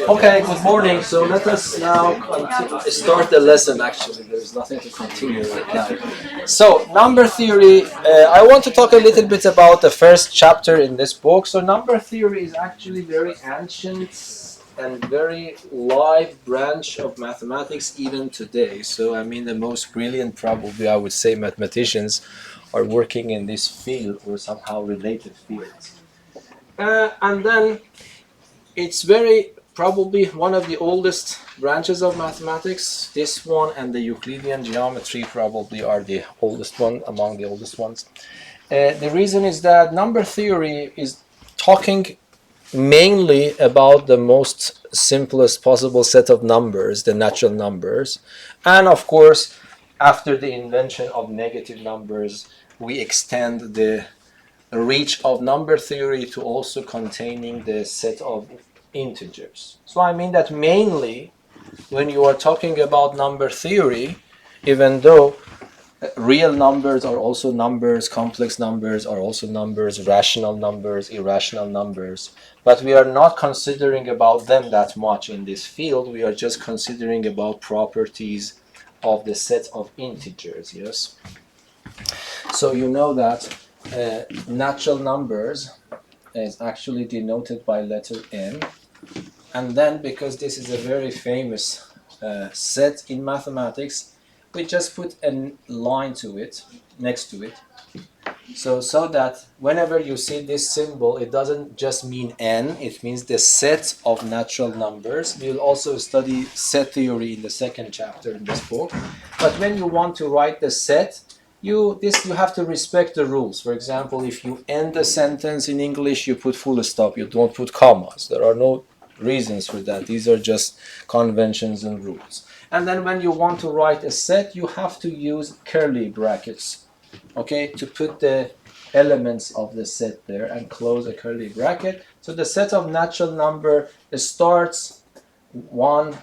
Okay, good morning. So let us now start the lesson. Actually, there is nothing to continue right now. So, number theory, I want to talk a little bit about the first chapter in this book. So, number theory is actually very ancient and very live branch of mathematics even today. So, I mean, the most brilliant, probably, I would say, mathematicians are working in this field or somehow related fields. And then it's very probably one of the oldest branches of mathematics. This one and the Euclidean geometry probably are the oldest one among the oldest ones. The reason is that number theory is talking mainly about the most simplest possible set of numbers, the natural numbers. And of course, after the invention of negative numbers, we extend the reach of number theory to also containing the set of integers. So I mean that mainly when you are talking about number theory, even though real numbers are also numbers, complex numbers are also numbers, rational numbers, irrational numbers, but we are not considering about them that much in this field. We are just considering about properties of the set of integers, yes? So you know that natural numbers is actually denoted by letter n, and then because this is a very famous set in mathematics, we just put a line to it, next to it, so that whenever you see this symbol, it doesn't just mean n, it means the set of natural numbers. We'll also study set theory in the second chapter in this book, but when you want to write the set, you have to respect the rules. For example, if you end a sentence in English, you put full stop, you don't put commas. There are no reasons for that. These are just conventions and rules. And then when you want to write a set, you have to use curly brackets, okay, to put the elements of the set there and close a curly bracket. So the set of natural number starts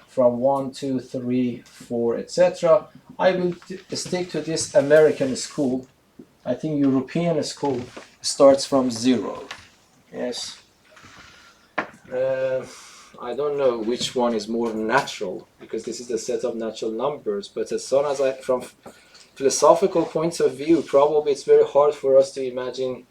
from 1, 2, 3, 4, etc. I will stick to this American school. I think European school starts from 0. Yes. I don't know which one is more natural, because this is the set of natural numbers, but as soon as from philosophical points of view, probably it's very hard for us to imagine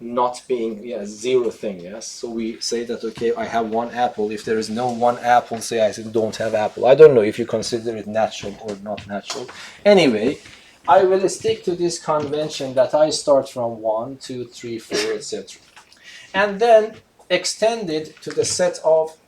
not being zero thing, yes? So we say that, okay, I have one apple. If there is no one apple, say I don't have apple. I don't know if you consider it natural or not natural. Anyway, I will stick to this convention that I start from 1, 2, 3, 4, etc. And then extend it to the set of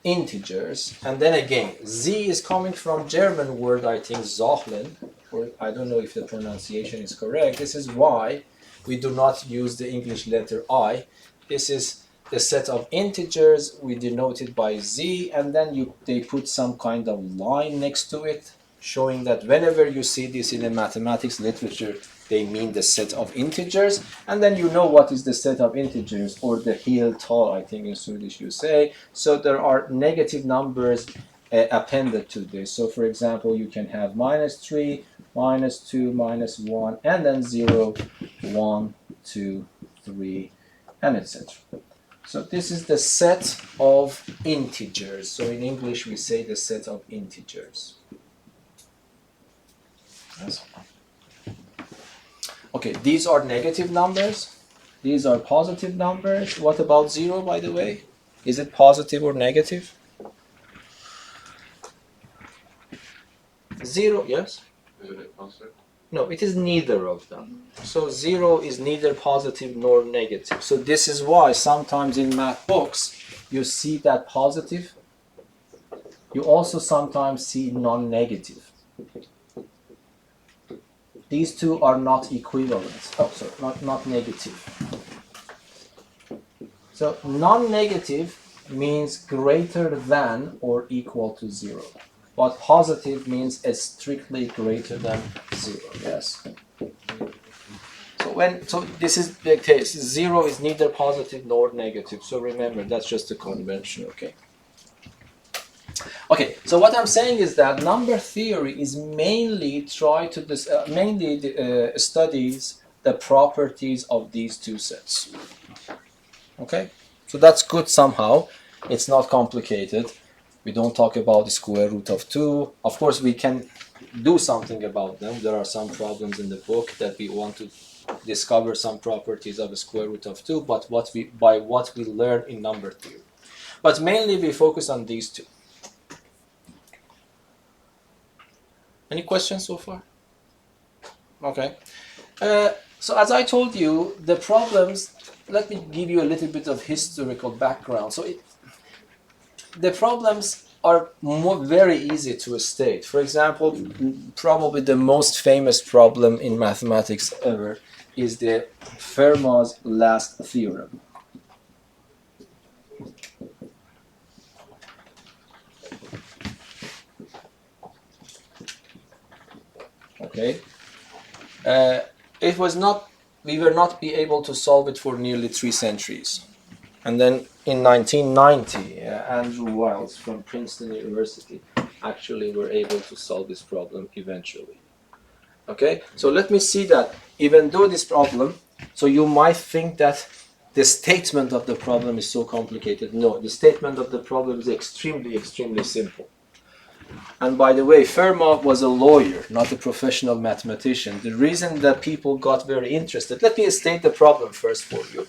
integers. And then again, z is coming from German word, I think, Zahlen, or I don't know if the pronunciation is correct. This is why we do not use the English letter I. This is the set of integers. We denote it by z, and then they put some kind of line next to it, showing that whenever you see this in the mathematics literature, they mean the set of integers. And then you know what is the set of integers, or the heltal, I think in Swedish you say. So there are negative numbers appended to this. So for example, you can have -3, -2, -1, and then 0, 1, 2, 3, and etc. So this is the set of integers. So in English we say the set of integers. Yes. Okay, these are negative numbers. These are positive numbers. What about 0, by the way? Is it positive or negative? 0, yes? Is it positive? No, it is neither of them. So 0 is neither positive nor negative. So this is why sometimes in math books you see that positive. You also sometimes see non-negative. These two are not equivalent. Oh, sorry, not negative. So non-negative means greater than or equal to 0. But positive means it's strictly greater than 0. Yes. So this is the case. 0 is neither positive nor negative. So remember, that's just a convention. Okay. Okay, so what I'm saying is that number theory is mainly studies the properties of these two sets. Okay? So that's good somehow. It's not complicated. We don't talk about the square root of 2. Of course, we can do something about them. There are some problems in the book that we want to discover some properties of the square root of 2, but by what we learn in number theory. But mainly we focus on these two. Any questions so far? Okay. So as I told you, the problems, let me give you a little bit of historical background. So the problems are very easy to state. For example, probably the most famous problem in mathematics ever is the Fermat's last theorem. Okay. We were not be able to solve it for nearly 3 centuries. And then in 1990, Andrew Wiles from Princeton University actually were able to solve this problem eventually. Okay, so let me see that even though this problem, so you might think that the statement of the problem is so complicated. No, the statement of the problem is extremely, extremely simple. And by the way, Fermat was a lawyer, not a professional mathematician. The reason that people got very interested, let me state the problem first for you.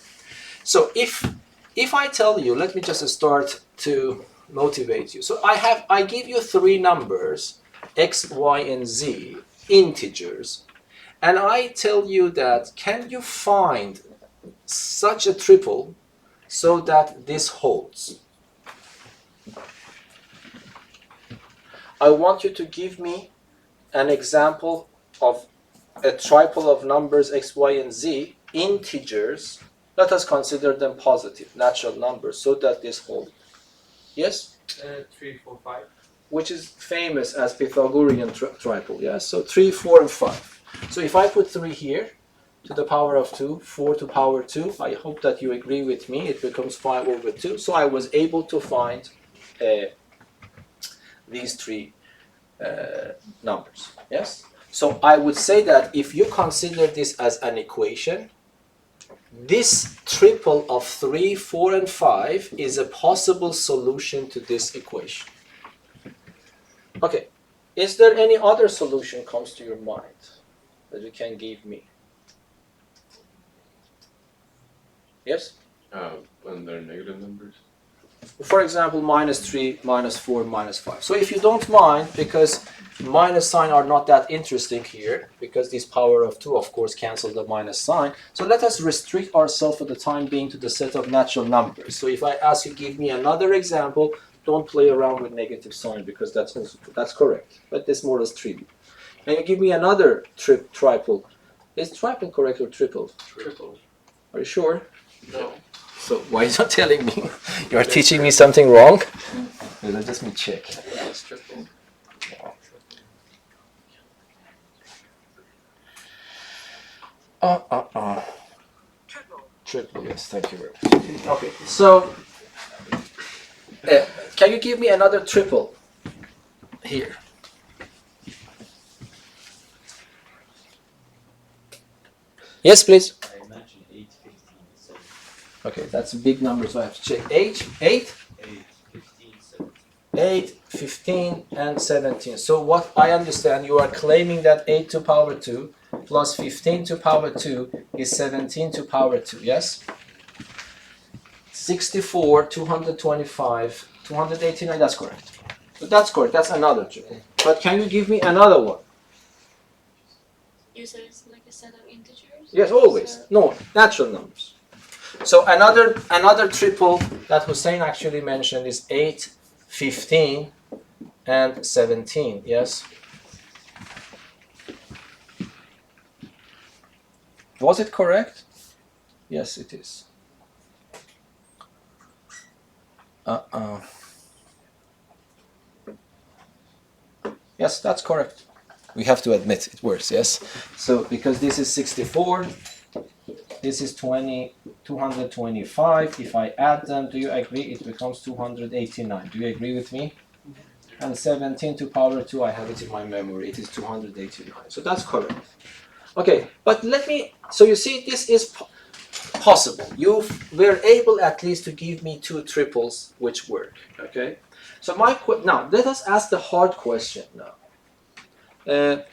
So if I tell you, let me just start to motivate you. So I give you 3 numbers, x, y, and z, integers, and I tell you that can you find such a triple so that this holds? I want you to give me an example of a triple of numbers x, y, and z, integers. Let us consider them positive, natural numbers, so that this holds. Yes? 3, 4, 5. Which is famous as Pythagorean triple, yes? So 3, 4, and 5. So if I put 3 here, to the power of 2, 4 to power 2, I hope that you agree with me, it becomes 5 over 2. So I was able to find these 3 numbers, yes? So I would say that if you consider this as an equation, this triple of 3, 4, and 5 is a possible solution to this equation. Okay, is there any other solution comes to your mind that you can give me? Yes? When they're negative numbers. For example, -3, -4, -5. So if you don't mind, because minus sign are not that interesting here, because this power of 2, of course, cancels the minus sign. So let us restrict ourselves for the time being to the set of natural numbers. So if I ask you, give me another example, don't play around with negative sign, because that's correct. But this more or less trivial. Can you give me another triple? Is triple correct or triple? Triple. Are you sure? No. So why are you not telling me? You are teaching me something wrong? Let just me check. It's triple. Triple, yes, thank you very much. Okay, so can you give me another triple here? Yes, please. I imagine 8, 15, 7. Okay, that's a big number, so I have to check. 8, 8, 15, 17. 8, 15, and 17. So what I understand, you are claiming that 8 to power 2 plus 15 to power 2 is 17 to power 2, yes? 64, 225, 289, that's correct. So that's correct, that's another triple. But can you give me another one? You said it's like a set of integers? Yes, always. So No, natural numbers. So another triple that Hussein actually mentioned is 8, 15, and 17, yes? Was it correct? Yes, it is. Yes, that's correct. We have to admit it works, yes? So, because this is 64, this is 225. If I add them, do you agree? It becomes 289. Do you agree with me? And 17 to power 2, I have it in my memory. It is 289. So that's correct. Okay, but let me, so you see, this is possible. You were able at least to give me 2 triples which work, okay? So now, let us ask the hard question now.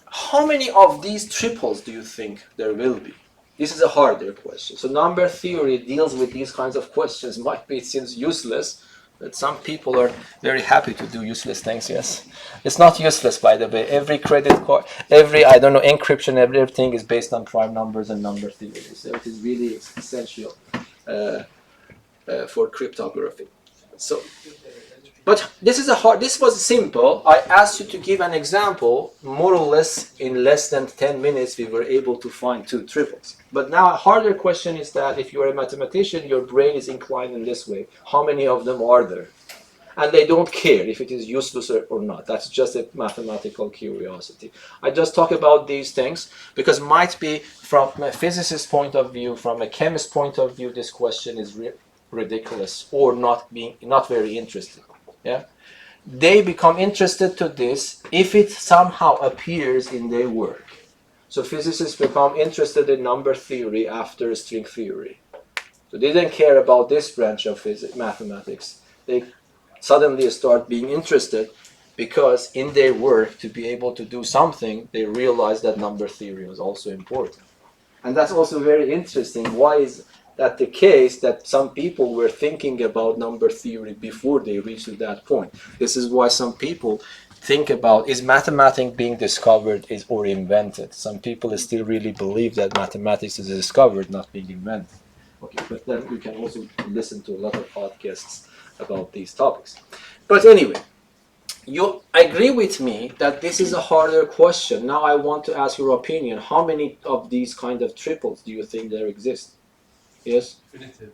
How many of these triples do you think there will be? This is a harder question. So number theory deals with these kinds of questions. Might be it seems useless, but some people are very happy to do useless things, yes? It's not useless, by the way. Every credit card, I don't know, encryption, everything is based on prime numbers and number theory. So it is really essential for cryptography. So, but this was simple. I asked you to give an example. More or less in less than 10 minutes, we were able to find 2 triples. But now a harder question is that if you're a mathematician, your brain is inclined in this way. How many of them are there? And they don't care if it is useless or not. That's just a mathematical curiosity. I just talk about these things because might be from a physicist's point of view, from a chemist's point of view, this question is ridiculous or not very interesting. Yeah, they become interested to this if it somehow appears in their work. So physicists become interested in number theory after string theory. So they didn't care about this branch of mathematics. They suddenly start being interested because in their work, to be able to do something, they realize that number theory was also important. And that's also very interesting. Why is that the case that some people were thinking about number theory before they reached to that point? This is why some people think about, is mathematics being discovered or invented? Some people still really believe that mathematics is discovered, not being invented. Okay, but then you can also listen to a lot of podcasts about these topics. But anyway, you agree with me that this is a harder question. Now I want to ask your opinion. How many of these kind of triples do you think there exist? Yes? Definitive.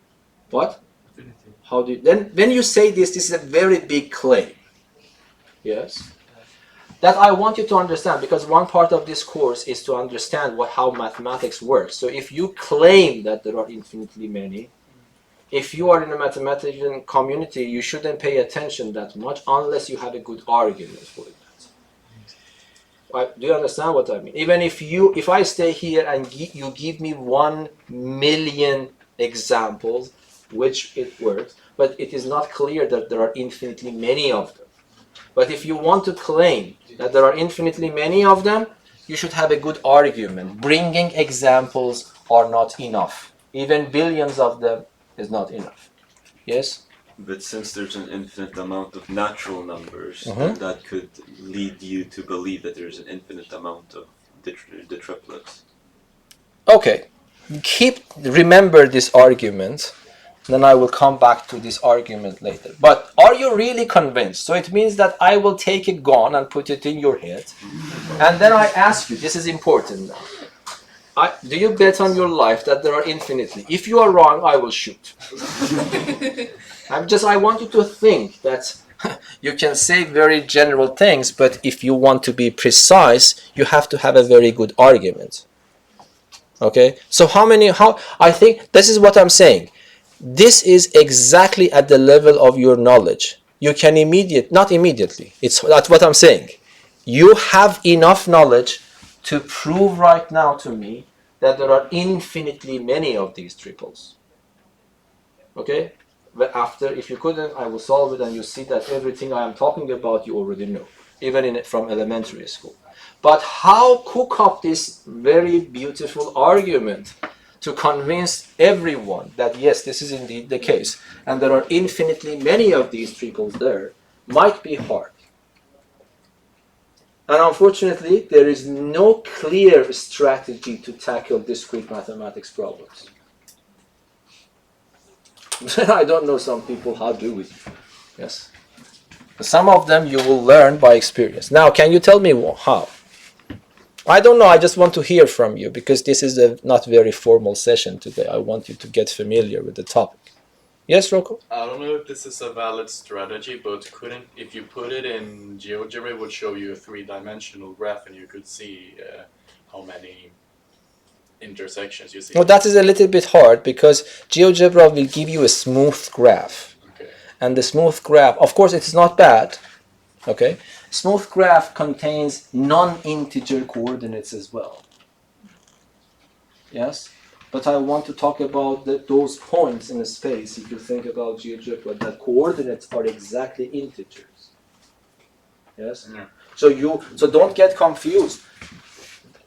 What? Definitive. How do you, then when you say this is a very big claim. Yes? That I want you to understand, because one part of this course is to understand how mathematics works. So if you claim that there are infinitely many, if you are in a mathematician community, you shouldn't pay attention that much unless you have a good argument for it. Do you understand what I mean? Even if I stay here and you give me 1 million examples, which it works, but it is not clear that there are infinitely many of them. But if you want to claim that there are infinitely many of them, you should have a good argument. Bringing examples are not enough. Even billions of them is not enough. Yes? But since there's an infinite amount of natural numbers, then that could lead you to believe that there's an infinite amount of the triplets. Okay. Remember this argument. Then I will come back to this argument later. But are you really convinced? So it means that I will take a gun and put it in your head. And then I ask you, this is important now. Do you bet on your life that there are infinitely? If you are wrong, I will shoot. I want you to think that you can say very general things, but if you want to be precise, you have to have a very good argument. Okay? So I think this is what I'm saying. This is exactly at the level of your knowledge. You can not immediately. That's what I'm saying. You have enough knowledge to prove right now to me that there are infinitely many of these triples. Okay? But if you couldn't, I will solve it and you see that everything I am talking about you already know, even from elementary school. But how cook up this very beautiful argument to convince everyone that yes, this is indeed the case, and there are infinitely many of these triples there, might be hard. And unfortunately, there is no clear strategy to tackle discrete mathematics problems. I don't know some people how do it. Yes. Some of them you will learn by experience. Now, can you tell me how? I don't know. I just want to hear from you because this is a not very formal session today. I want you to get familiar with the topic. Yes, Rocco? I don't know if this is a valid strategy, but if you put it in GeoGebra, it would show you a 3-dimensional graph and you could see how many intersections you see. Well, that is a little bit hard because GeoGebra will give you a smooth graph. Okay. And the smooth graph, of course, it's not bad. Okay? Smooth graph contains non-integer coordinates as well. Yes, but I want to talk about those points in space. If you think about GeoGebra, that coordinates are exactly integers. Yes. Yeah. So don't get confused.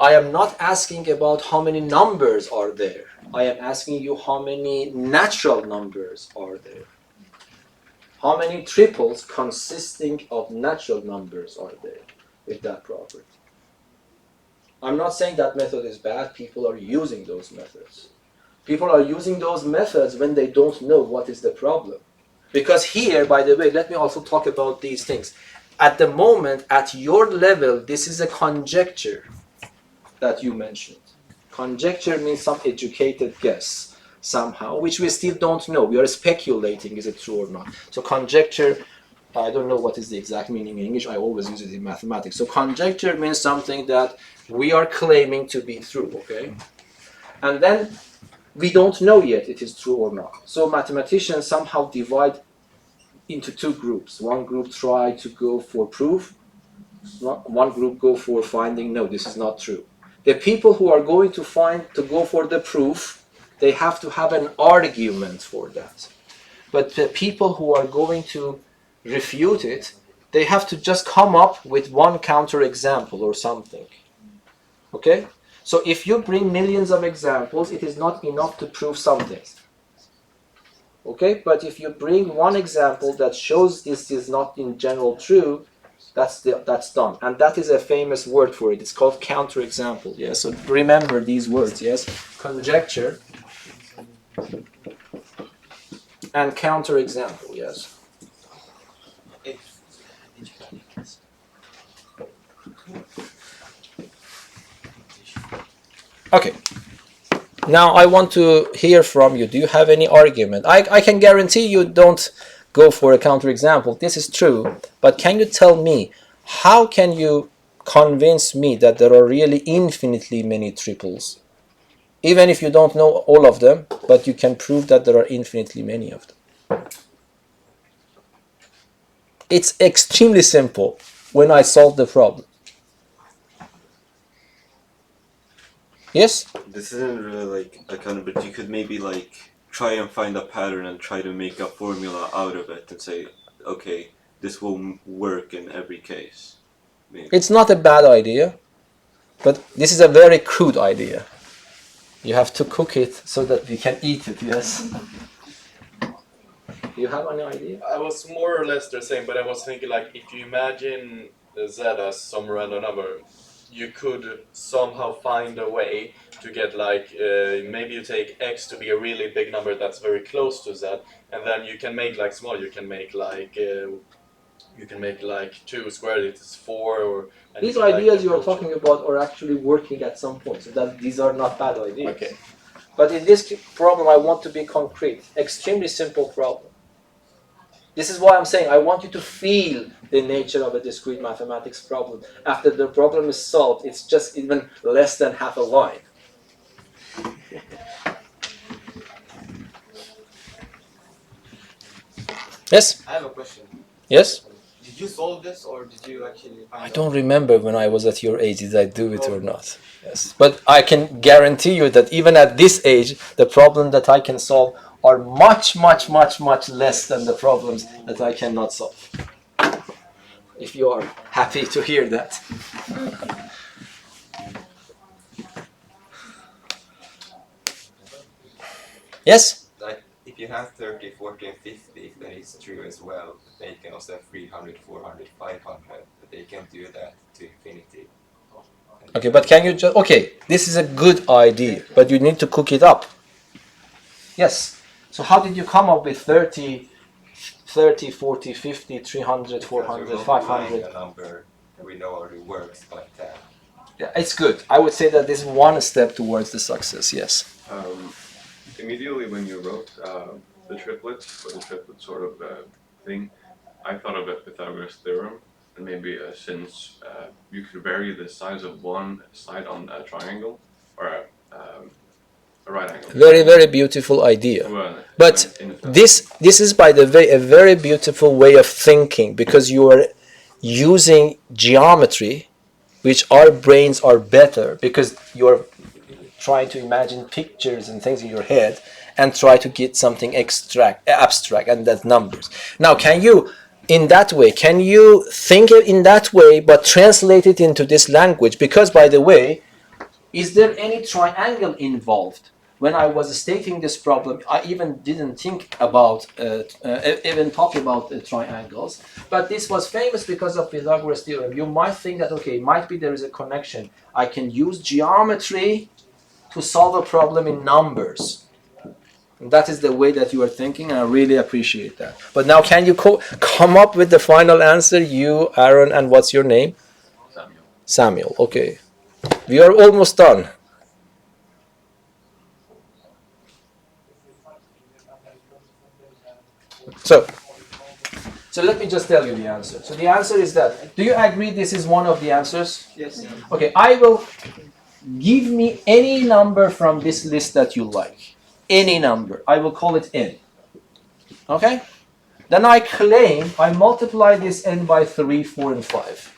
I am not asking about how many numbers are there. I am asking you how many natural numbers are there. How many triples consisting of natural numbers are there with that property? I'm not saying that method is bad. People are using those methods. People are using those methods when they don't know what is the problem. Because here, by the way, let me also talk about these things. At the moment, at your level, this is a conjecture that you mentioned. Conjecture means some educated guess somehow, which we still don't know. We are speculating, is it true or not? So conjecture, I don't know what is the exact meaning in English. I always use it in mathematics. So conjecture means something that we are claiming to be true, okay? And then we don't know yet it is true or not. So mathematicians somehow divide into two groups. One group try to go for proof. One group go for finding, no, this is not true. The people who are going to go for the proof, they have to have an argument for that. But the people who are going to refute it, they have to just come up with one counterexample or something. Okay? So if you bring millions of examples, it is not enough to prove something. Okay? But if you bring one example that shows this is not in general true, that's done. And that is a famous word for it. It's called counterexample. Yes? So remember these words, yes? Conjecture and counterexample, yes? Okay. Now I want to hear from you. Do you have any argument? I can guarantee you don't go for a counterexample. This is true. But can you tell me, how can you convince me that there are really infinitely many triples? Even if you don't know all of them, but you can prove that there are infinitely many of them. It's extremely simple when I solve the problem. Yes? This isn't really like a kind of, but you could maybe like try and find a pattern and try to make a formula out of it and say, okay, this will work in every case. Maybe. It's not a bad idea, but this is a very crude idea. You have to cook it so that we can eat it, yes? Do you have any idea? I was more or less the same, but I was thinking like if you imagine Z as some random number, you could somehow find a way to get like maybe you take X to be a really big number that's very close to Z, and then you can make like small. You can make like 2 squared, it is 4, or these ideas you are talking about are actually working at some point, so that these are not bad ideas. Okay. But in this problem, I want to be concrete. Extremely simple problem. This is why I'm saying I want you to feel the nature of a discrete mathematics problem. After the problem is solved, it's just even less than half a line. Yes? I have a question. Yes? Did you solve this or did you actually find I don't remember when I was at your age, did I do it or not? Yes. But I can guarantee you that even at this age, the problem that I can solve are much, much, much, much less than the problems that I cannot solve. If you are happy to hear that. Yes? Like, if you have 30, 40, and 50, that is true as well. They can also have 300, 400, 500, but they can do that to infinity. Okay, but can you just... Okay, this is a good idea, but you need to cook it up. Yes. So how did you come up with 30, 40, 50, 300, 400, 500? A number that we know already works like that. Yeah, it's good. I would say that this is one step towards the success, yes. Immediately when you wrote the triplets, or the triplet sort of thing, I thought of a Pythagoras theorem, and maybe since you could vary the size of one side on a triangle, or a right angle. Very, very beautiful idea. But this is, by the way, a very beautiful way of thinking, because you are using geometry, which our brains are better, because you are trying to imagine pictures and things in your head and try to get something abstract, and that's numbers. Now, can you think it in that way, but translate it into this language? Because, by the way, is there any triangle involved? When I was stating this problem, I even didn't think about, even talk about triangles. But this was famous because of Pythagoras' theorem. You might think that, okay, might be there is a connection. I can use geometry to solve a problem in numbers. And that is the way that you are thinking, and I really appreciate that. But now, can you come up with the final answer, you, Aaron, and what's your name? Samuel. Samuel, okay. We are almost done. So let me just tell you the answer. So the answer is that, do you agree this is one of the answers? Yes. Okay, I will give me any number from this list that you like. Any number. I will call it n. Okay? Then I claim I multiply this n by 3, 4, and 5.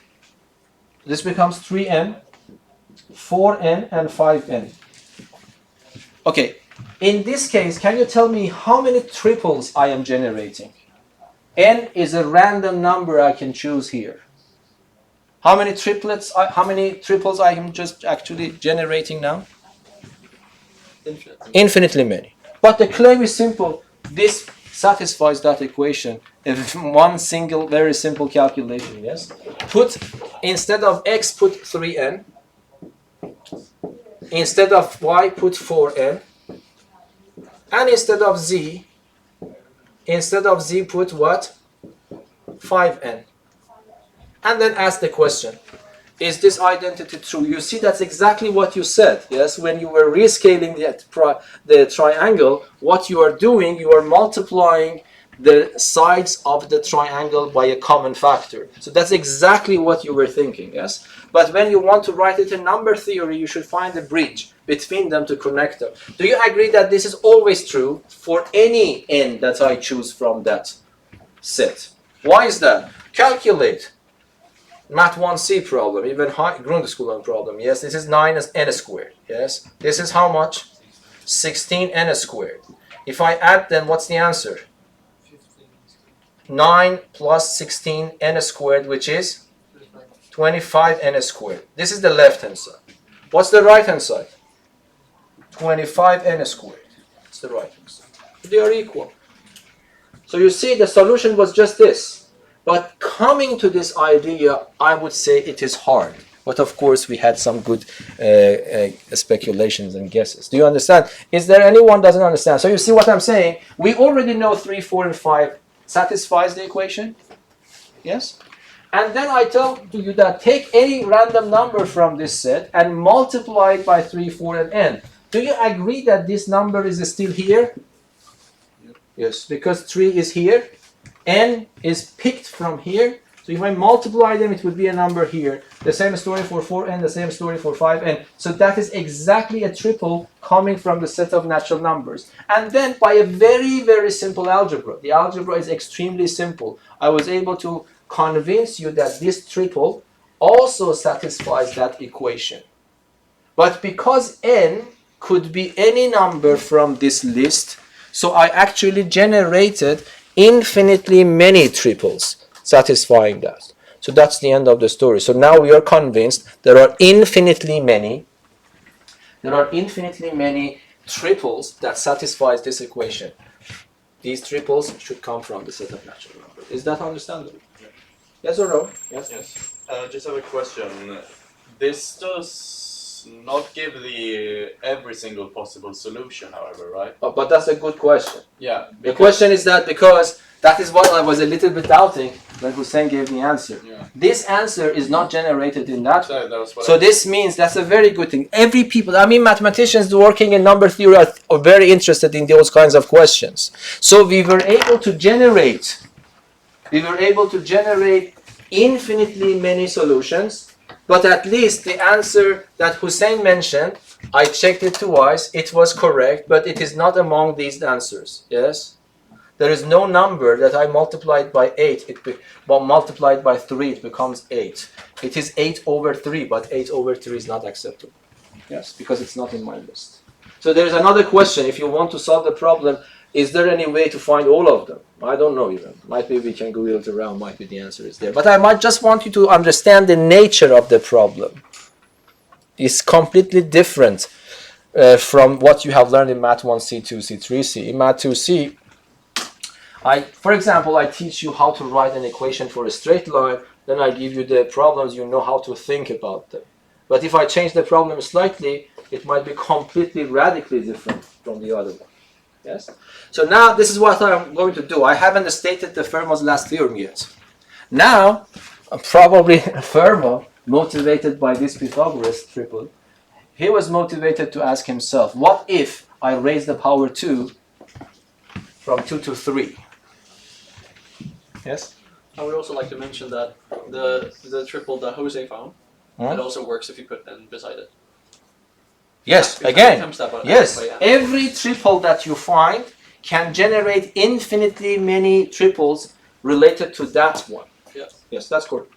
This becomes 3n, 4n, and 5n. Okay, in this case, can you tell me how many triples I am generating? N is a random number I can choose here. How many triples I am just actually generating now? Infinitely many. But the claim is simple. This satisfies that equation in one single, very simple calculation, yes? Instead of x, put 3n. Instead of y, put 4n. And instead of z, put what? 5n. And then ask the question, is this identity true? You see, that's exactly what you said, yes? When you were rescaling the triangle, what you are doing, you are multiplying the sides of the triangle by a common factor. So that's exactly what you were thinking, yes? But when you want to write it in number theory, you should find a bridge between them to connect them. Do you agree that this is always true for any n that I choose from that set? Why is that? Calculate. Math 1C problem, even Grundschule problem. Yes, this is 9n squared. Yes, this is how much? 16n squared. If I add, then what's the answer? 9 plus 16n squared, which is 25n squared. This is the left-hand side. What's the right-hand side? 25n squared. It's the right-hand side. They are equal. So you see, the solution was just this. But coming to this idea, I would say it is hard. But of course, we had some good speculations and guesses. Do you understand? Is there anyone doesn't understand? So you see what I'm saying? We already know 3, 4, and 5 satisfies the equation. Yes? And then I tell you that take any random number from this set and multiply it by 3, 4, and n. Do you agree that this number is still here? Yes, because 3 is here. N is picked from here. So if I multiply them, it would be a number here. The same story for 4n, the same story for 5n. So that is exactly a triple coming from the set of natural numbers. And then by a very, very simple algebra, the algebra is extremely simple, I was able to convince you that this triple also satisfies that equation. But because n could be any number from this list, so I actually generated infinitely many triples satisfying that. So that's the end of the story. So now we are convinced there are infinitely many triples that satisfies this equation. These triples should come from the set of natural numbers. Is that understandable? Yes or no? Yes. Yes. Just have a question. This does not give the every single possible solution, however, right? Oh, but that's a good question. Yeah. The question is that because that is what I was a little bit doubting when Hussein gave the answer. Yeah. This answer is not generated in that way. So This means that's a very good thing. Mathematicians working in number theory are very interested in those kinds of questions. So we were able to generate infinitely many solutions, but at least the answer that Hussein mentioned, I checked it twice, it was correct, but it is not among these answers. Yes? There is no number that I multiplied by 8, multiplied by 3, it becomes 8. It is 8 over 3, but 8 over 3 is not acceptable. Yes, because it's not in my list. So there's another question. If you want to solve the problem, is there any way to find all of them? I don't know even. Might be we can Google it around. Might be the answer is there. But I might just want you to understand the nature of the problem. It's completely different from what you have learned in Math 1C, 2C, 3C. In Math 2C, for example, I teach you how to write an equation for a straight line. Then I give you the problems. You know how to think about them. But if I change the problem slightly, it might be completely radically different from the other one. Yes? So now this is what I'm going to do. I haven't stated the Fermat's last theorem yet. Now, probably Fermat, motivated by this Pythagoras triple, he was motivated to ask himself, what if I raise the power 2 from 2 to 3? Yes? I would also like to mention that the triple that Jose found, it also works if you put n beside it. Yes, Because again, it comes that by- yes, by n. every triple that you find can generate infinitely many triples related to that one. Yeah. Yes, that's correct.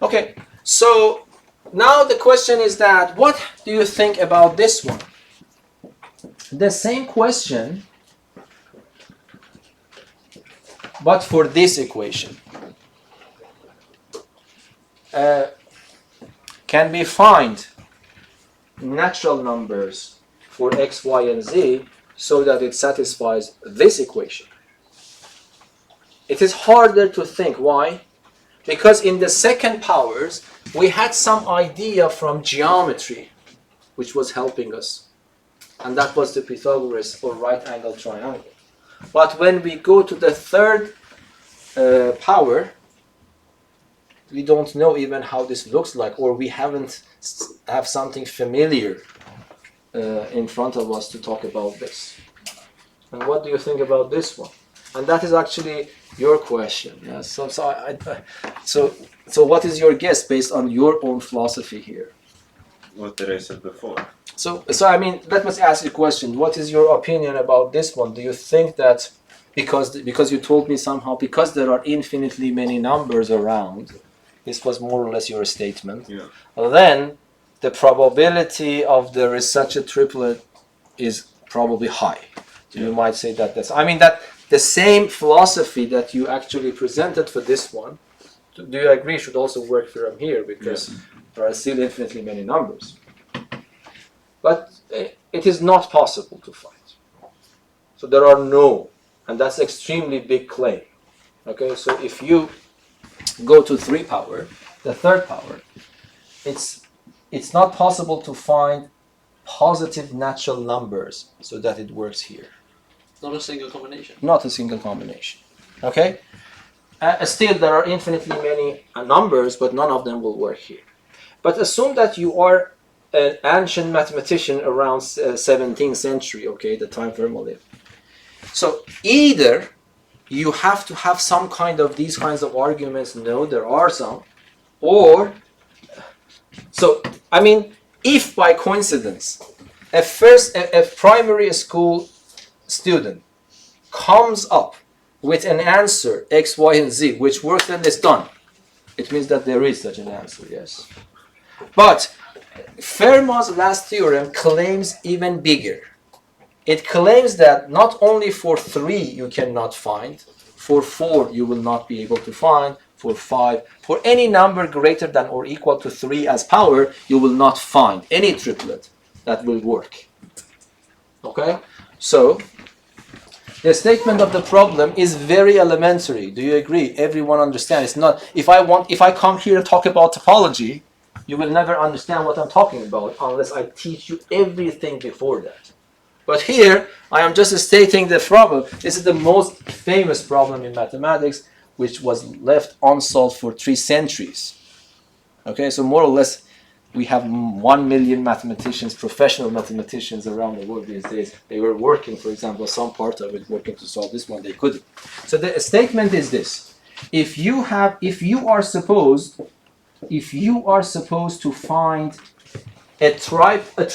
Okay, so now the question is that, what do you think about this one? The same question, but for this equation. Can we find natural numbers for x, y, and z so that it satisfies this equation? It is harder to think. Why? Because in the second powers, we had some idea from geometry which was helping us. And that was the Pythagoras or right angle triangle. But when we go to the third power, we don't know even how this looks like, or we haven't have something familiar in front of us to talk about this. And what do you think about this one? And that is actually your question. Yeah? So what is your guess based on your own philosophy here? What did I say before? So I mean, let me ask you a question. What is your opinion about this one? Do you think that because you told me somehow because there are infinitely many numbers around, this was more or less your statement, Yeah. then the probability of there is such a triplet is probably high. So you might say that that's, I mean, that the same philosophy that you actually presented for this one, do you agree should also work from here, because there are still infinitely many numbers. But it is not possible to find. So there are no, and that's extremely big claim. Okay, so if you go to 3 power, the third power, it's not possible to find positive natural numbers so that it works here. Not a single combination. Not a single combination. Okay? Still, there are infinitely many numbers, but none of them will work here. But assume that you are an ancient mathematician around 17th century, okay, the time Fermat lived. So either you have to have some kind of these kinds of arguments, no, there are some, or, so, I mean, if by coincidence, a primary school student comes up with an answer, x, y, and z, which works, then it's done. It means that there is such an answer, yes. But Fermat's last theorem claims even bigger. It claims that not only for 3 you cannot find, for 4 you will not be able to find, for 5, for any number greater than or equal to 3 as power, you will not find any triplet that will work. Okay? So, the statement of the problem is very elementary. Do you agree? Everyone understands. It's not, if I come here and talk about topology, you will never understand what I'm talking about unless I teach you everything before that. But here, I am just stating the problem. This is the most famous problem in mathematics, which was left unsolved for 3 centuries. Okay, so more or less, we have 1 million mathematicians, professional mathematicians around the world these days. They were working, for example, some part of it, working to solve this one. They couldn't. So the statement is this: if you are supposed to find a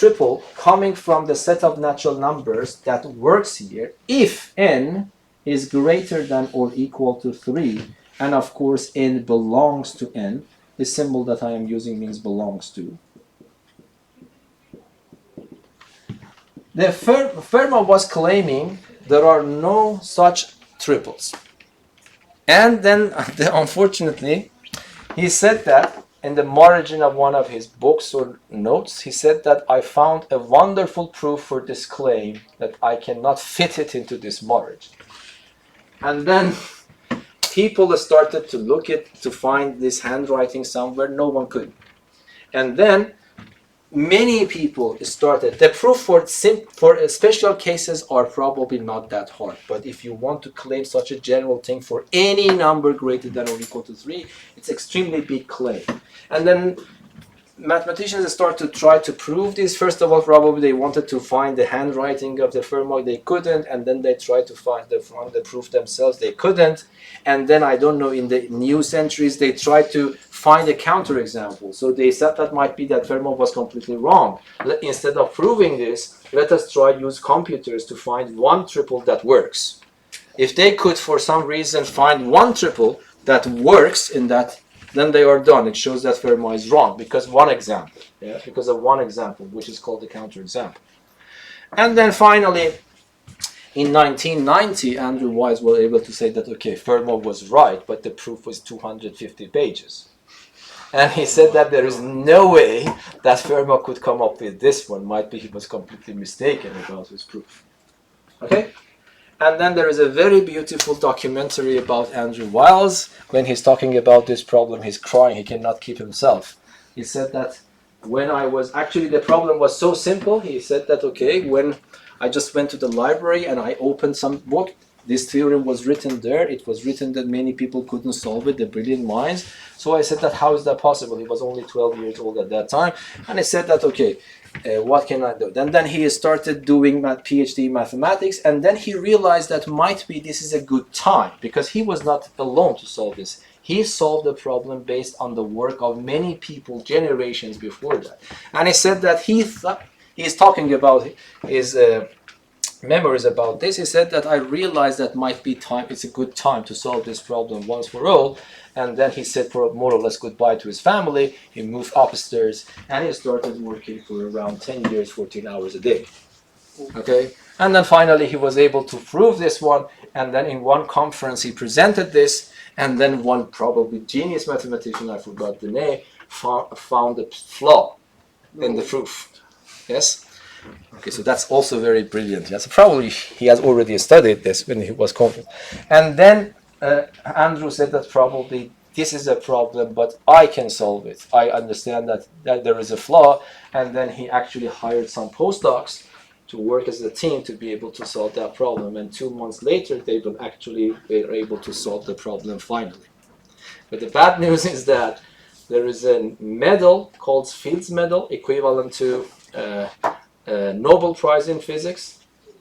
triple coming from the set of natural numbers that works here, if n is greater than or equal to 3, and of course n belongs to n, the symbol that I am using means belongs to. Fermat was claiming there are no such triples. And then, unfortunately, he said that in the margin of one of his books or notes, he said that I found a wonderful proof for this claim that I cannot fit it into this margin. And then people started to look to find this handwriting somewhere. No one could. And then many people started. The proof for special cases are probably not that hard. But if you want to claim such a general thing for any number greater than or equal to 3, it's extremely big claim. And then mathematicians start to try to prove this. First of all, probably they wanted to find the handwriting of the Fermat. They couldn't. And then they tried to find the proof themselves. They couldn't. And then, I don't know, in the new centuries, they tried to find a counterexample. So they said that might be that Fermat was completely wrong. Instead of proving this, let us try use computers to find one triple that works. If they could, for some reason, find one triple that works in that, then they are done. It shows that Fermat is wrong because of one example, which is called the counterexample. And then finally, in 1990, Andrew Wise was able to say that, okay, Fermat was right, but the proof was 250 pages. And he said that there is no way that Fermat could come up with this one. Might be he was completely mistaken about his proof. Okay? And then there is a very beautiful documentary about Andrew Wiles. When he's talking about this problem, he's crying. He cannot keep himself. He said that when I was, actually the problem was so simple. He said that, okay, when I just went to the library and I opened some book, this theorem was written there. It was written that many people couldn't solve it, the brilliant minds. So I said that, how is that possible? He was only 12 years old at that time. And I said that, okay, what can I do? Then he started doing PhD in mathematics, and then he realized that might be this is a good time, because he was not alone to solve this. He solved the problem based on the work of many people, generations before that. And he said that he's talking about his memories about this. He said that I realized that might be time, it's a good time to solve this problem once for all. And then he said for more or less goodbye to his family. He moved upstairs and he started working for around 10 years, 14 hours a day. Okay? And then finally he was able to prove this one. And then in one conference he presented this. And then one probably genius mathematician, I forgot the name, found a flaw in the proof. Yes? Okay, so that's also very brilliant. Yes, probably he has already studied this when he was confident. And then Andrew said that probably this is a problem, but I can solve it. I understand that there is a flaw, and then he actually hired some postdocs to work as a team to be able to solve that problem. And 2 months later, they were able to solve the problem finally. But the bad news is that there is a medal called Fields Medal, equivalent to Nobel Prize in Physics.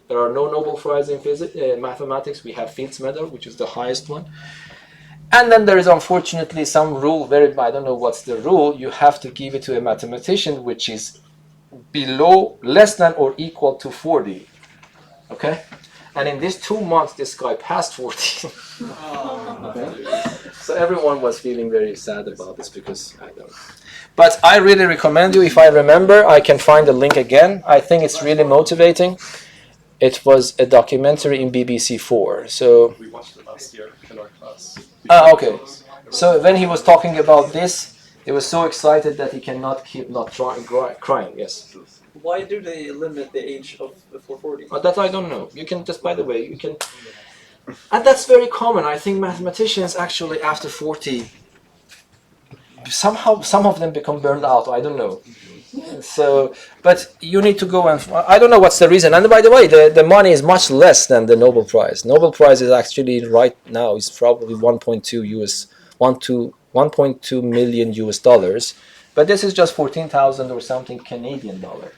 There are no Nobel Prize in mathematics. We have Fields Medal, which is the highest one. And then there is unfortunately some rule, I don't know what's the rule, you have to give it to a mathematician which is less than or equal to 40. Okay? And in these 2 months, this guy passed 40. Okay? So everyone was feeling very sad about this because I don't know. But I really recommend you, if I remember, I can find the link again. I think it's really motivating. It was a documentary in BBC4. So We watched it last year in our class. okay. So when he was talking about this, he was so excited that he cannot keep not crying. Yes. Why do they limit the age of 440? That I don't know. You can just, by the way, you can. And that's very common. I think mathematicians actually after 40, somehow some of them become burned out. I don't know. So, but you need to go and I don't know what's the reason. And by the way, the money is much less than the Nobel Prize. Nobel Prize is actually right now is probably 1.2 million US dollars, but this is just 14,000 or something Canadian dollar.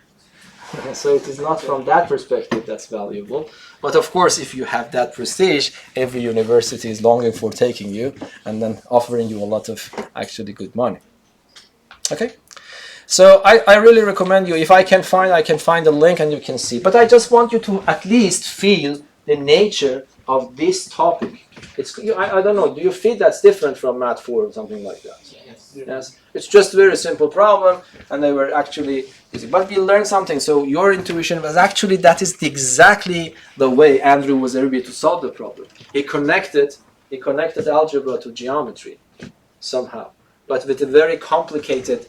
So it is not from that perspective that's valuable. But of course, if you have that prestige, every university is longing for taking you and then offering you a lot of actually good money. Okay? So I really recommend you, if I can find the link and you can see. But I just want you to at least feel the nature of this topic. I don't know, do you feel that's different from Math 4 or something like that? Yes. It's just a very simple problem, and they were actually But we learned something. So your intuition was actually that is exactly the way Andrew was able to solve the problem. He connected algebra to geometry somehow, but with a very complicated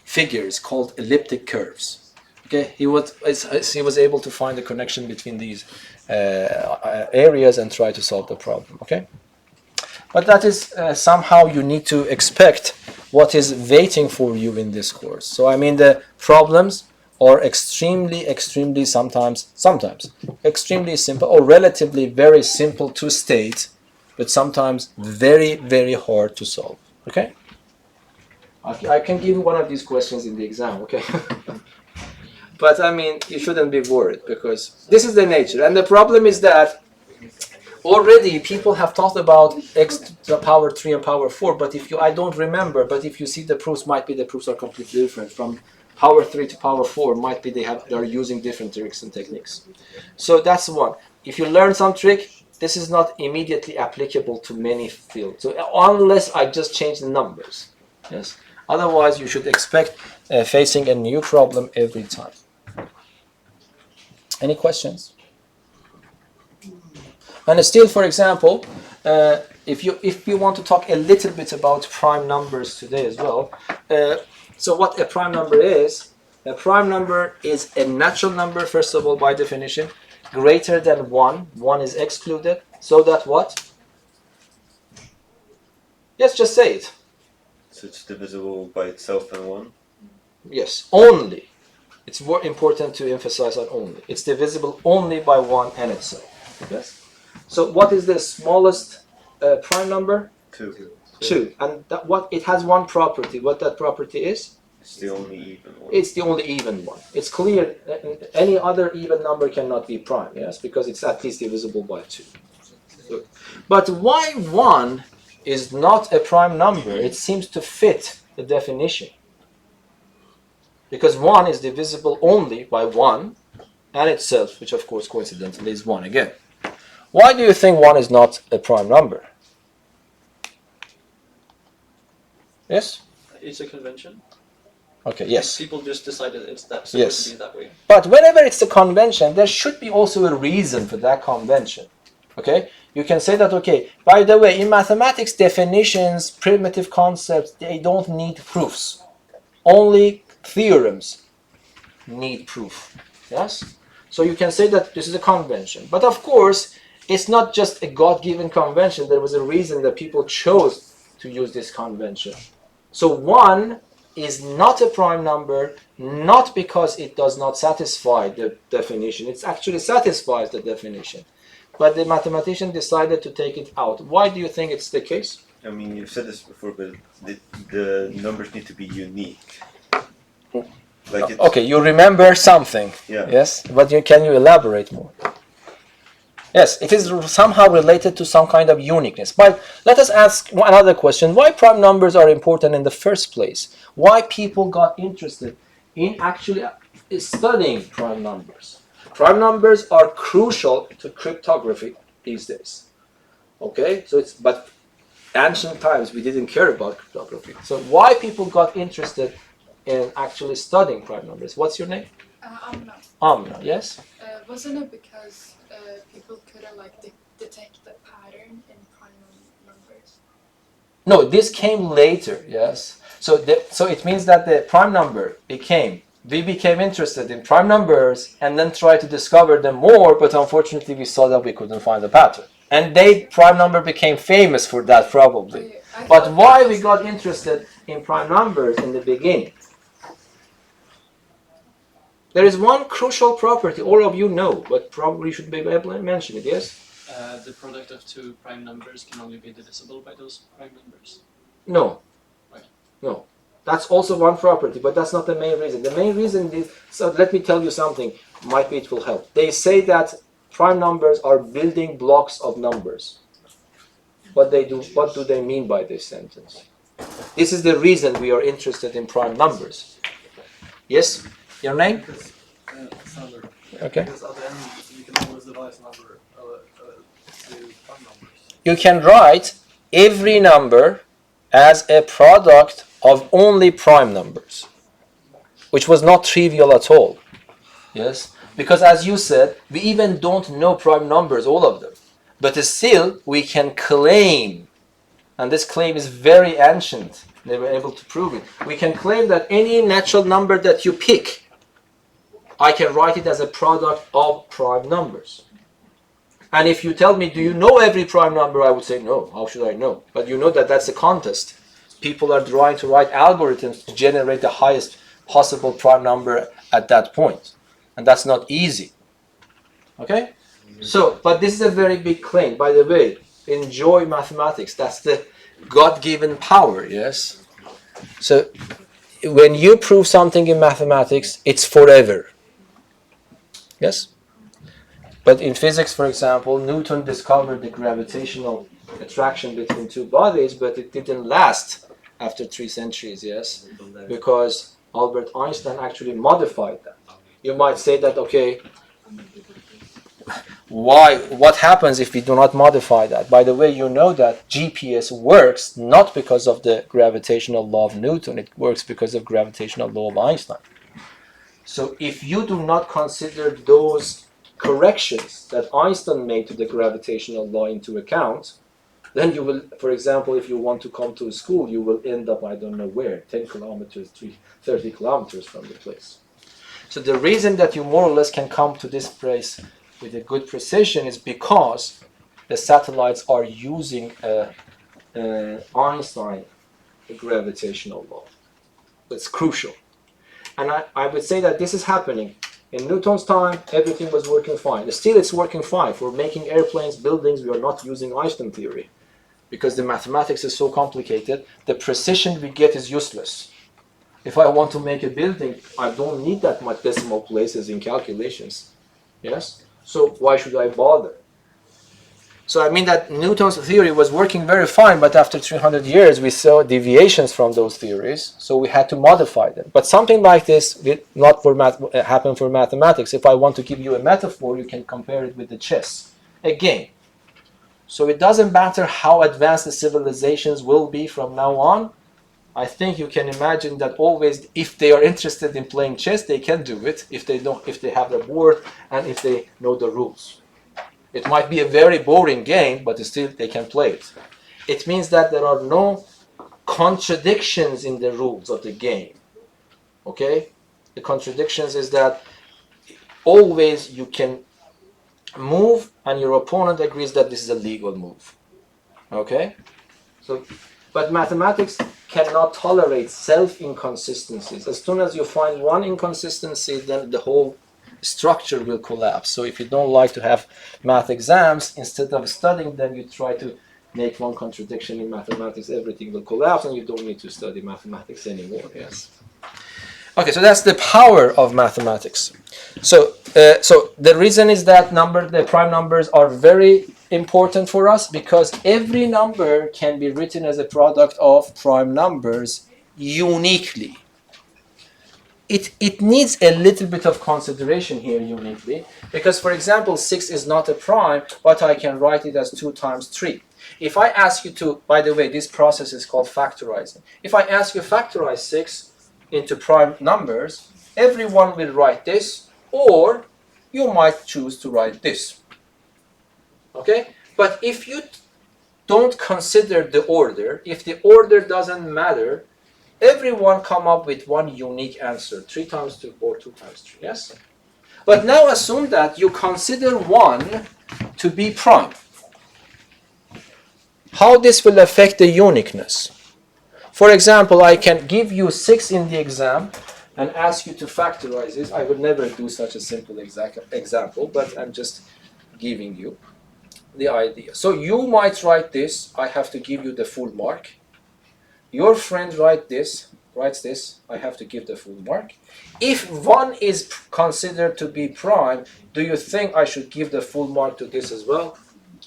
figures called elliptic curves. Okay, he was able to find the connection between these areas and try to solve the problem. Okay, but that is somehow you need to expect what is waiting for you in this course. So I mean the problems are extremely sometimes extremely simple or relatively very simple to state, but sometimes very hard to solve. Okay. I can give you one of these questions in the exam, okay? But I mean, you shouldn't be worried because this is the nature. And the problem is that already people have talked about x to the power 3 and power 4, but I don't remember, but if you see the proofs, the proofs are completely different. From power 3 to power 4, they are using different tricks and techniques. So that's one. If you learn some trick, this is not immediately applicable to many fields. So unless I just change the numbers, yes? Otherwise, you should expect facing a new problem every time. Any questions? And still, for example, if you want to talk a little bit about prime numbers today as well, so what a prime number is a natural number, first of all, by definition, greater than 1. 1 is excluded, so that what? Yes, just say it. So it's divisible by itself and 1? Yes, only. It's more important to emphasize on only. It's divisible only by 1 and itself. Yes? So what is the smallest prime number? 2. 2. And it has one property. What that property is? It's the only even one. It's the only even one. It's clear any other even number cannot be prime, yes? Because it's at least divisible by 2. So, but why 1 is not a prime number? It seems to fit the definition. Because 1 is divisible only by 1 and itself, which of course coincidentally is 1 again. Why do you think 1 is not a prime number? Yes? It's a convention. Okay, yes. People just decided it's supposed Yes. to be that way. But whenever it's a convention, there should be also a reason for that convention. Okay? You can say that, okay, by the way, in mathematics, definitions, primitive concepts, they don't need proofs. Only theorems need proof. Yes? So you can say that this is a convention. But of course, it's not just a God-given convention. There was a reason that people chose to use this convention. So 1 is not a prime number, not because it does not satisfy the definition. It actually satisfies the definition. But the mathematician decided to take it out. Why do you think it's the case? I mean, you've said this before, but the numbers need to be unique. Like it's, Okay, you remember something. Yeah. Yes, but can you elaborate more? Yes, it is somehow related to some kind of uniqueness. But let us ask another question. Why prime numbers are important in the first place? Why people got interested in actually studying prime numbers? Prime numbers are crucial to cryptography these days. Okay, but ancient times we didn't care about cryptography. So why people got interested in actually studying prime numbers? What's your name? Amna. Amna, yes? Wasn't it because people couldn't detect the pattern in prime numbers? No, this came later, yes. So it means that the prime number we became interested in prime numbers and then tried to discover them more, but unfortunately we saw that we couldn't find the pattern. And prime number became famous for that probably. But why we got interested in prime numbers in the beginning? There is one crucial property all of you know, but probably should be able to mention it, yes? The product of two prime numbers can only be divisible by those prime numbers. No. Right. No. That's also one property, but that's not the main reason. The main reason is, so let me tell you something, might be it will help. They say that prime numbers are building blocks of numbers. What do they mean by this sentence? This is the reason we are interested in prime numbers. Yes? Your name? Standard. Okay. Because at the end, you can always devise number to prime numbers. You can write every number as a product of only prime numbers. which was not trivial at all. Yes, because as you said, we even don't know prime numbers, all of them. But still, we can claim, and this claim is very ancient, they were able to prove it. We can claim that any natural number that you pick, I can write it as a product of prime numbers. And if you tell me, do you know every prime number? I would say, no, how should I know? But you know that that's a contest. People are trying to write algorithms to generate the highest possible prime number at that point. And that's not easy. Okay? So, but this is a very big claim. By the way, enjoy mathematics. That's the God-given power, yes? So, when you prove something in mathematics, it's forever. Yes? But in physics, for example, Newton discovered the gravitational attraction between two bodies, but it didn't last after 3 centuries, yes? Because Albert Einstein actually modified that. You might say that, okay, what happens if we do not modify that? By the way, you know that GPS works not because of the gravitational law of Newton, it works because of gravitational law of Einstein. So if you do not consider those corrections that Einstein made to the gravitational law into account, then you will, for example, if you want to come to a school, you will end up, I don't know where, 10 kilometers, 30 kilometers from the place. So the reason that you more or less can come to this place with a good precision is because the satellites are using Einstein gravitational law. It's crucial. And I would say that this is happening. In Newton's time, everything was working fine. Still, it's working fine. For making airplanes, buildings, we are not using Einstein theory because the mathematics is so complicated. The precision we get is useless. If I want to make a building, I don't need that much decimal places in calculations. Yes? So why should I bother? So I mean that Newton's theory was working very fine, but after 300 years we saw deviations from those theories, so we had to modify them. But something like this did not happen for mathematics. If I want to give you a metaphor, you can compare it with the chess. A game. So it doesn't matter how advanced the civilizations will be from now on. I think you can imagine that always, if they are interested in playing chess, they can do it if they have the board and if they know the rules. It might be a very boring game, but still they can play it. It means that there are no contradictions in the rules of the game. Okay? The contradictions is that always you can move and your opponent agrees that this is a legal move. Okay? So, but mathematics cannot tolerate self-inconsistencies. As soon as you find one inconsistency, then the whole structure will collapse. So if you don't like to have math exams, instead of studying them, you try to make one contradiction in mathematics, everything will collapse and you don't need to study mathematics anymore. Yes. Okay, so that's the power of mathematics. So the reason is that the prime numbers are very important for us because every number can be written as a product of prime numbers uniquely. It needs a little bit of consideration here uniquely because, for example, 6 is not a prime, but I can write it as 2 times 3. If I ask you to, by the way, this process is called factorizing. If I ask you to factorize 6 into prime numbers, everyone will write this, or you might choose to write this. Okay? But if you don't consider the order, if the order doesn't matter, everyone come up with one unique answer, 3 times 2 or 2 times 3, yes? But now assume that you consider 1 to be prime. How this will affect the uniqueness? For example, I can give you 6 in the exam and ask you to factorize this. I would never do such a simple example, but I'm just giving you the idea. So you might write this, I have to give you the full mark. Your friend writes this, I have to give the full mark. If 1 is considered to be prime, do you think I should give the full mark to this as well?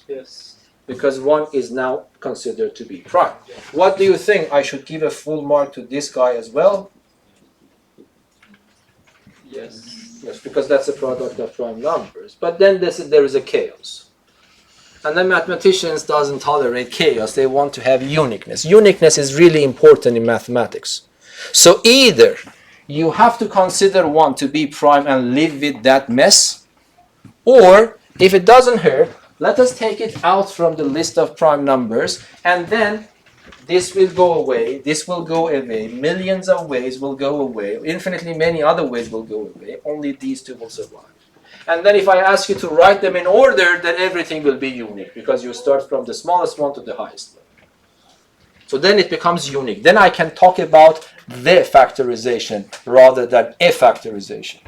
Yes. Because 1 is now considered to be prime. What do you think? I should give a full mark to this guy as well? Yes. Yes, because that's a product of prime numbers. But then there is a chaos. And then mathematicians doesn't tolerate chaos. They want to have uniqueness. Uniqueness is really important in mathematics. So either you have to consider 1 to be prime and live with that mess. Or, if it doesn't hurt, let us take it out from the list of prime numbers, and then this will go away, this will go away, millions of ways will go away, infinitely many other ways will go away, only these two will survive. And then if I ask you to write them in order, then everything will be unique, because you start from the smallest one to the highest one. So then it becomes unique. Then I can talk about the factorization rather than a factorization.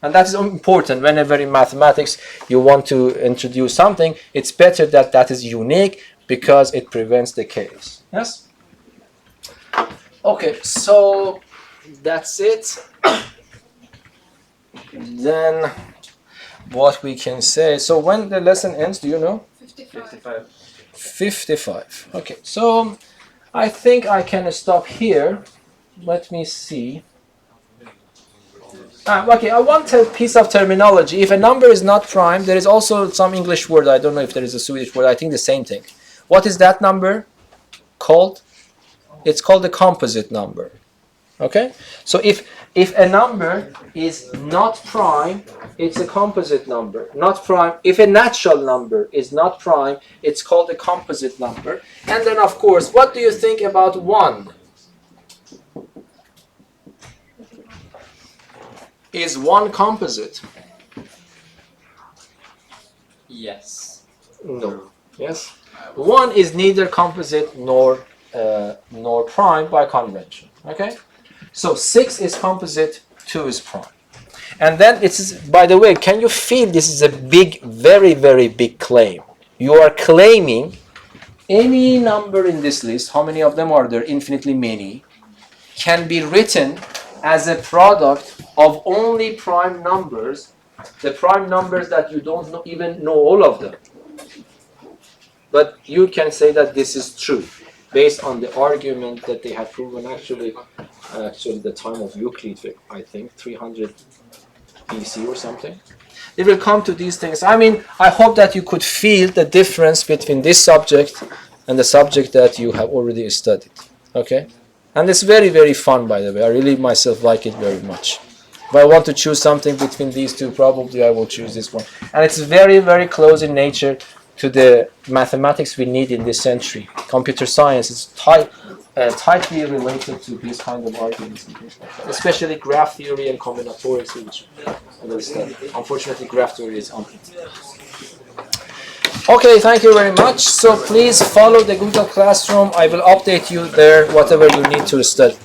And that is important. Whenever in mathematics you want to introduce something, it's better that that is unique because it prevents the chaos. Yes? Okay, so that's it. Then what we can say. So when the lesson ends, do you know? 55. 55. Okay, so I think I can stop here. Let me see. Okay, I want a piece of terminology. If a number is not prime, there is also some English word. I don't know if there is a Swedish word. I think the same thing. What is that number called? It's called a composite number. Okay? So if a number is not prime, it's a composite number. Not prime. If a natural number is not prime, it's called a composite number. And then, of course, what do you think about 1? Is 1 composite? Yes. No. Yes? 1 is neither composite nor prime by convention. Okay? So 6 is composite, 2 is prime. And then it's, by the way, can you feel this is a big, very, very big claim? You are claiming any number in this list, how many of them are there? Infinitely many, can be written as a product of only prime numbers, the prime numbers that you don't even know all of them. But you can say that this is true, based on the argument that they have proven actually the time of Euclid, I think, 300 BC or something. It will come to these things. I mean, I hope that you could feel the difference between this subject and the subject that you have already studied. Okay? And it's very, very fun, by the way. I really myself like it very much. If I want to choose something between these two, probably I will choose this one. And it's very, very close in nature to the mathematics we need in this century. Computer science is tightly related to these kind of arguments, especially graph theory and combinatorics, which I will study. Unfortunately, graph theory is unpredictable. Okay, thank you very much. So please follow the Google Classroom. I will update you there, whatever you need to study.